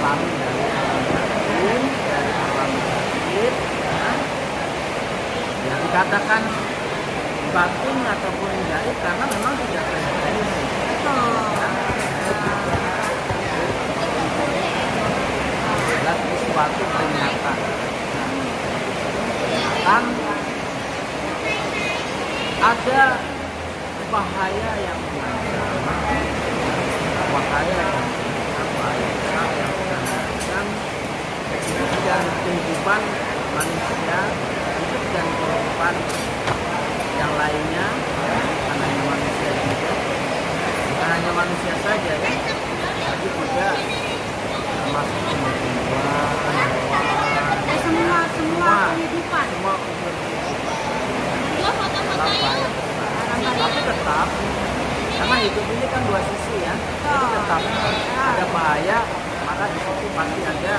alami dari alam batin, dari alam gaib, ya. Ya dikatakan batin ataupun gaib karena memang tidak terdeteksi. Adalah sesuatu peringatan. Kan ada bahaya yang mengancam, bahaya yang mengancam dan kehidupan manusia, hidup dan kehidupan yang lainnya, bukan hanya manusia juga, bukan hanya manusia saja ya, tapi juga termasuk tumbuh-tumbuhan, hewan, semua kehidupan. semua tapi tetap karena hidup ini kan dua sisi ya, jadi tetap ada bahaya, maka di situ pasti ada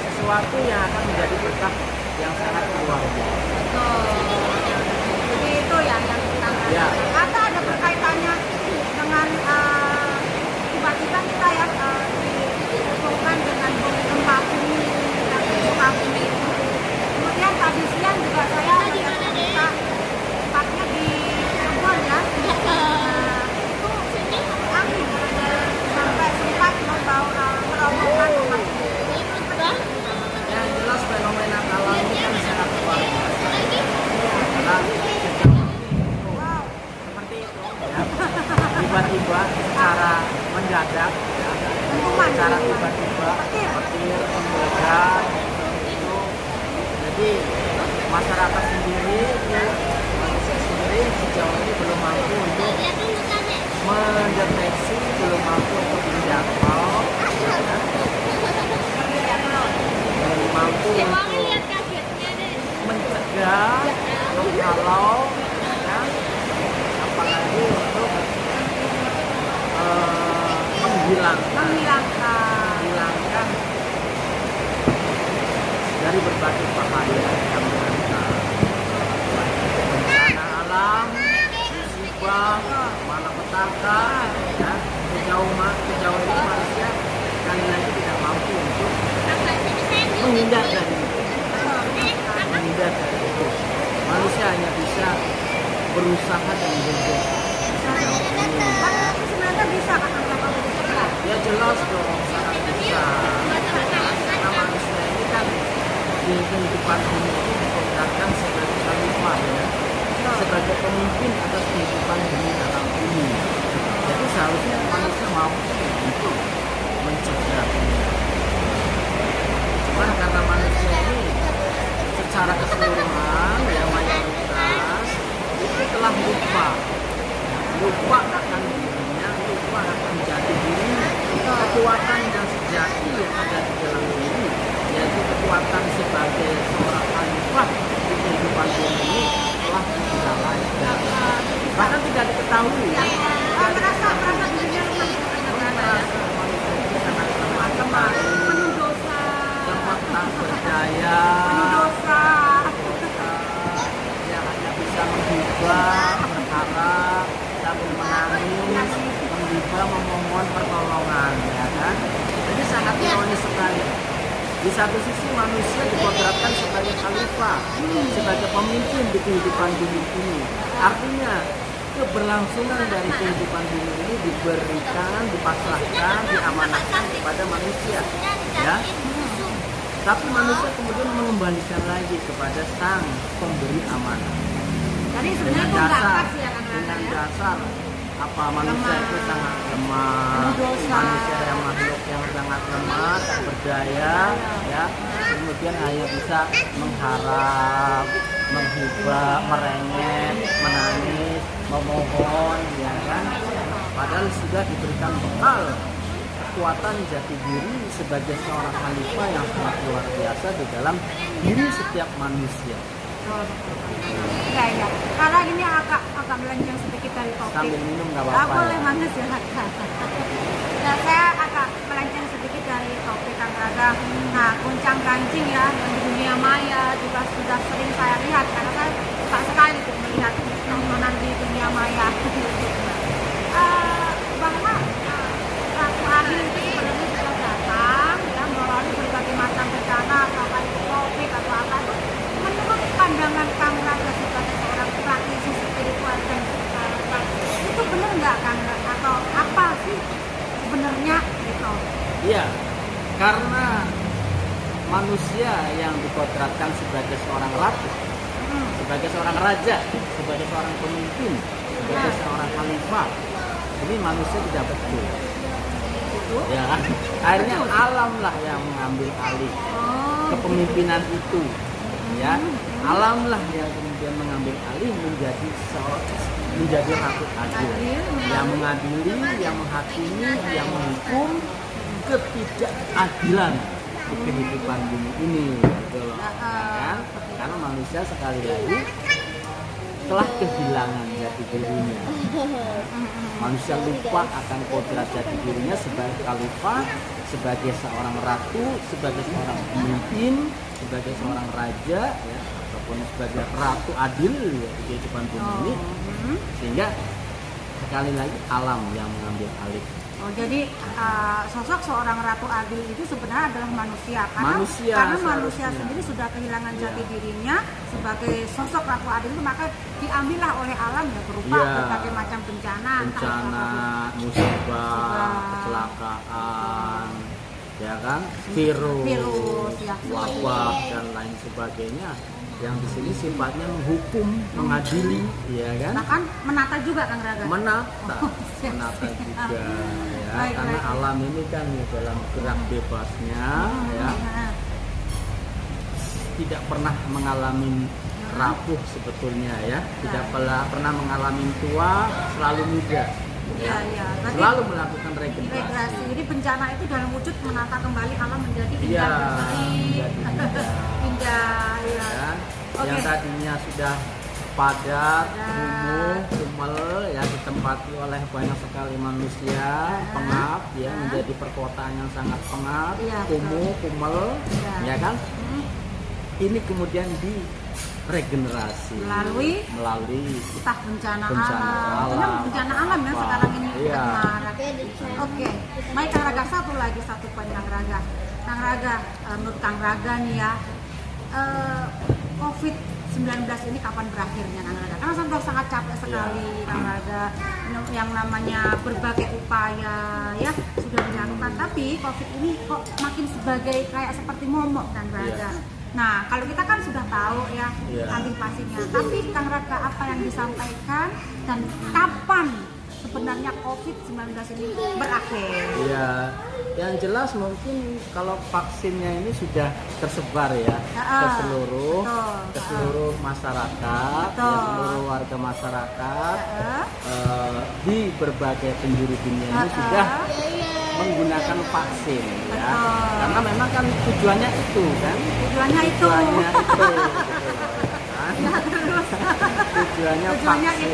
sesuatu yang akan menjadi berkah yang sangat luar biasa. Jadi itu ya yang kita Ya. atau ada berkaitannya dengan tiba-tiba kita ya dihubungkan dengan gempa bumi dan gempa bumi itu. Kemudian tadi siang juga saya melihat berita tepatnya di Cirebon ya. Itu angin sampai sempat membawa merobohkan rumah. Yang jelas fenomena alam ini kan sangat luar biasa. Karena Wow. seperti itu ya. Tiba-tiba secara mendadak ya, secara tiba-tiba petir, hujan itu. Jadi masyarakat sendiri ya, manusia sendiri sejauh ini belum mampu untuk mendeteksi, belum mampu untuk menjangkau ya, belum mampu untuk mencegah, menghalau ya, apalagi untuk menghilangkan dari berbagai bahaya yang mengancam, baik itu bencana alam, musibah, malapetaka, ya, sejauh ini manusia sekali lagi tidak mampu untuk menghindar dari itu. Manusia hanya bisa berusaha dan berdoa sejauh ini. Sebenarnya bisa kan Ya jelas dong, sangat bisa. Karena manusia ini kan di kehidupan bumi ini dikodratkan sebagai khalifah ya, sebagai pemimpin atas kehidupan bumi alam ini. Jadi seharusnya manusia mampu untuk mencegah. Cuman karena manusia ini secara keseluruhan ya mayoritas itu telah lupa akan dirinya, lupa akan jati diri, kekuatan yang sejati yang ada di dalam diri, yaitu kekuatan sebagai seorang khalifah di kehidupan bumi ini telah dilalaikan, bahkan tidak diketahui ya. merasa dirinya lemah, penuh dosa, tak berdaya, ya hanya bisa menghibah, berharap, sambil menangis, menghibah, memohon pertolongan, ya kan? Jadi sangat ironis sekali. Di satu sisi manusia dikodratkan sebagai khalifah, sebagai pemimpin di kehidupan bumi ini. Artinya keberlangsungan dari kehidupan bumi ini diberikan, dipasrahkan, diamanahkan kepada manusia, ya. Tapi manusia kemudian mengembalikan lagi kepada sang pemberi amanah. Jadi Dengan sebenarnya itu dasar, enggak pas ya dengan ya. dasar apa manusia itu sangat lemah, manusia yang makhluk yang sangat lemah, tak berdaya, ya. Kemudian hanya bisa mengharap, menghibah, merengek, menangis, memohon, ya kan. Padahal sudah diberikan bekal kekuatan jati diri sebagai seorang khalifah yang sangat luar biasa di dalam diri setiap manusia. Iya. Karena ini agak melenceng sedikit dari topik. Sambil minum nggak apa-apa. Boleh banget silakan. Nah, saya agak melenceng sedikit dari topik Kang Radha. Nah, goncang ganjing ya yang di dunia maya juga sudah sering saya lihat karena saya suka sekali tuh melihat tontonan di dunia maya. Bahwa Ratu Adil itu sebenarnya Iya, karena manusia yang dikodratkan sebagai seorang ratu, sebagai seorang raja, sebagai seorang pemimpin, sebagai seorang khalifah, ini manusia tidak betul. Ya kan? Akhirnya alam lah yang mengambil alih kepemimpinan itu. Ya, alam lah yang kemudian mengambil alih menjadi ratu adil, yang mengadili, yang menghakimi, yang menghukum ketidakadilan di kehidupan bumi ini, gitu loh. Ya kan? Karena manusia sekali lagi telah kehilangan jati dirinya. Manusia lupa akan kodrat jati dirinya sebagai khalifah, sebagai seorang ratu, sebagai seorang pemimpin, sebagai seorang raja, ya, ataupun sebagai ratu adil ya, di kehidupan bumi ini. Sehingga sekali lagi alam yang mengambil alih. Oh, jadi sosok seorang ratu adil itu sebenarnya adalah manusia karena manusia sendiri sudah kehilangan jati dirinya sebagai sosok ratu adil itu, maka diambillah oleh alam ya berupa berbagai macam bencana, musibah, kecelakaan, ya kan, virus ya, wabah dan lain sebagainya. Yang di sini sifatnya menghukum, mengadili, ya kan? Nah kan menata juga Kang Raga. Menata juga, ya. Karena alam ini kan ya, dalam gerak bebasnya, ya, tidak pernah mengalami rapuh sebetulnya, ya. Tidak pernah mengalami tua, selalu muda. Ya. Selalu melakukan regenerasi. Jadi bencana itu dalam wujud menata kembali alam menjadi indah, indah, ya. Yang tadinya sudah padat, kumel, ya, ditempati oleh banyak sekali manusia, pengap, ya, menjadi perkotaan yang sangat pengap, kumel, ya kan? Ini kemudian diregenerasi melalui entah bencana alam. Bencana alam ya sekarang ini. Oke. Baik Kang Raga, satu poin Kang Raga. Menurut Kang Raga nih ya, COVID-19 ini kapan berakhirnya Kang Raga? Karena sudah sangat capek sekali Kang Raga, yang namanya berbagai upaya ya sudah dilakukan, tapi COVID ini kok makin sebagai kayak seperti momok Kang Raga. Nah, kalau kita kan sudah tahu ya antisipasinya, tapi Kang Raga apa yang disampaikan dan kapan sebenarnya COVID-19 ini berakhir? Ya, yang jelas mungkin kalau vaksinnya ini sudah tersebar ya ke seluruh masyarakat, ya, seluruh warga masyarakat di berbagai penjuru dunia ini sudah menggunakan vaksin, ya. Karena memang kan tujuannya itu kan. Tujuannya itu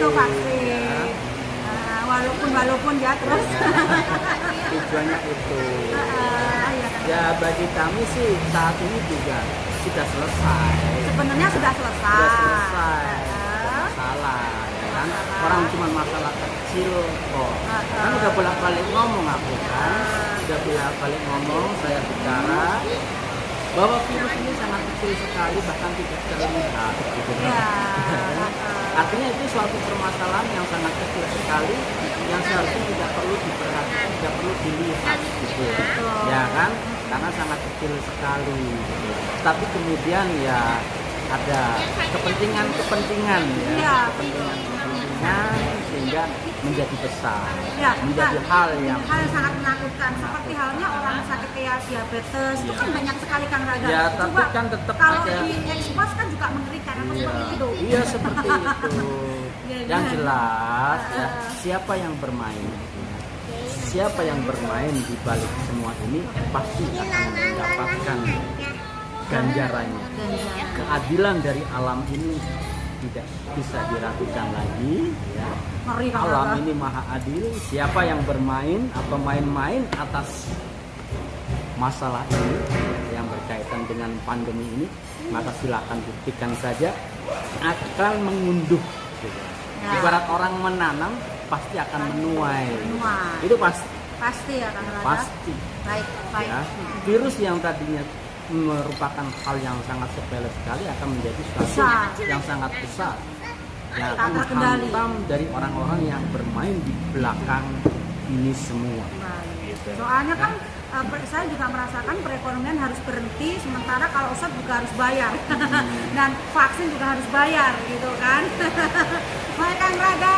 vaksin. Ya. Walaupun ya terus. Tujuannya itu. Ya bagi kami sih saat ini juga sudah selesai. Sebenarnya sudah selesai. Salah, ya kan? Orang cuma masalah kecil kok. Kan udah bolak-balik ngomong aku kan. Udah bolak-balik ngomong, saya bicara bahwa virus ini sangat kecil sekali, bahkan tidak terlihat gitu. Artinya itu suatu permasalahan yang sangat kecil sekali, yang seharusnya tidak perlu diperhatikan, tidak perlu dilihat gitu. Ya kan? Karena sangat kecil sekali gitu. Tapi kemudian ya ada kepentingan ya, kepentingan sehingga menjadi besar, menjadi hal yang sangat menakutkan. Seperti halnya orang sakit kayak diabetes, itu kan banyak sekali Kang Raga. Ya, tapi kan tetap kalau ada. di ekspos kan juga mengerikan, seperti itu. Iya seperti itu. Yang jelas ya, siapa yang bermain? Siapa yang bermain di balik semua ini pasti akan mendapatkan ganjarannya. Keadilan dari alam ini tidak bisa diragukan lagi, ya. Alam ini maha adil. Siapa yang bermain atau main-main atas masalah ini yang berkaitan dengan pandemi ini, maka silakan buktikan saja akan mengunduh. Ibarat orang menanam pasti akan menuai. Itu pasti ya Kang Raga. Pasti. Baik. Ya, virus yang tadinya merupakan hal yang sangat sepele sekali akan menjadi sesuatu yang sangat besar, yang akan menghantam dari orang-orang yang bermain di belakang ini semua. Soalnya kan saya juga merasakan perekonomian harus berhenti, sementara kalau Ustadz juga harus bayar dan vaksin juga harus bayar gitu kan. Baik Kang Raga,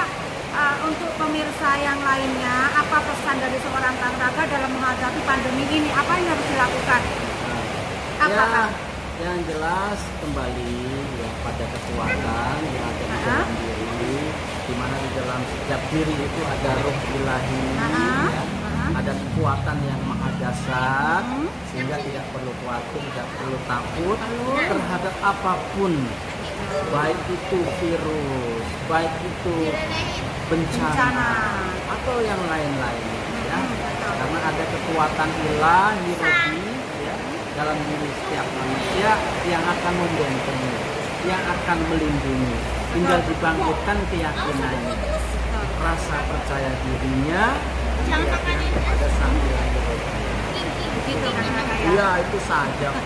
untuk pemirsa yang lainnya, apa pesan dari seorang Kang Raga dalam menghadapi pandemi ini? Apa yang harus dilakukan? Apa, Ya, Kang? yang jelas kembali ya pada kekuatan yang ada di dalam diri, di mana di dalam setiap diri itu ada roh ilahi, ya. Ada kekuatan yang maha dasar, sehingga tidak perlu khawatir, tidak perlu takut terhadap apapun, baik itu virus, baik itu bencana atau yang lain-lain, ya. Karena ada kekuatan ilahi rohani, ya, dalam diri setiap manusia yang akan membentengi, yang akan melindungi, tinggal dibangkitkan keyakinannya, rasa percaya dirinya, keyakinan kepada Sang Hyang Widi. Begitu Kang Raga ya? Iya, itu saja kok.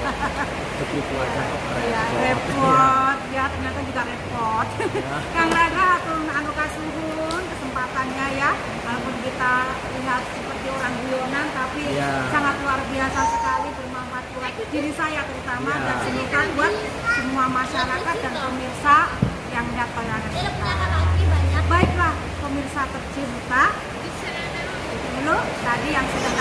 Begitu aja kok Ya, repot. repot, ya ternyata juga repot. Ya. Kang Raga atur anu kasuhun kesempatannya ya, walaupun kita lihat seperti orang guyonan, tapi Ya. sangat luar biasa sekali, bermanfaat buat diri saya terutama, Ya. dan semoga buat semua masyarakat dan pemirsa yang melihat tayangan kita. Baiklah pemirsa tercinta, itu dulu tadi yang sudah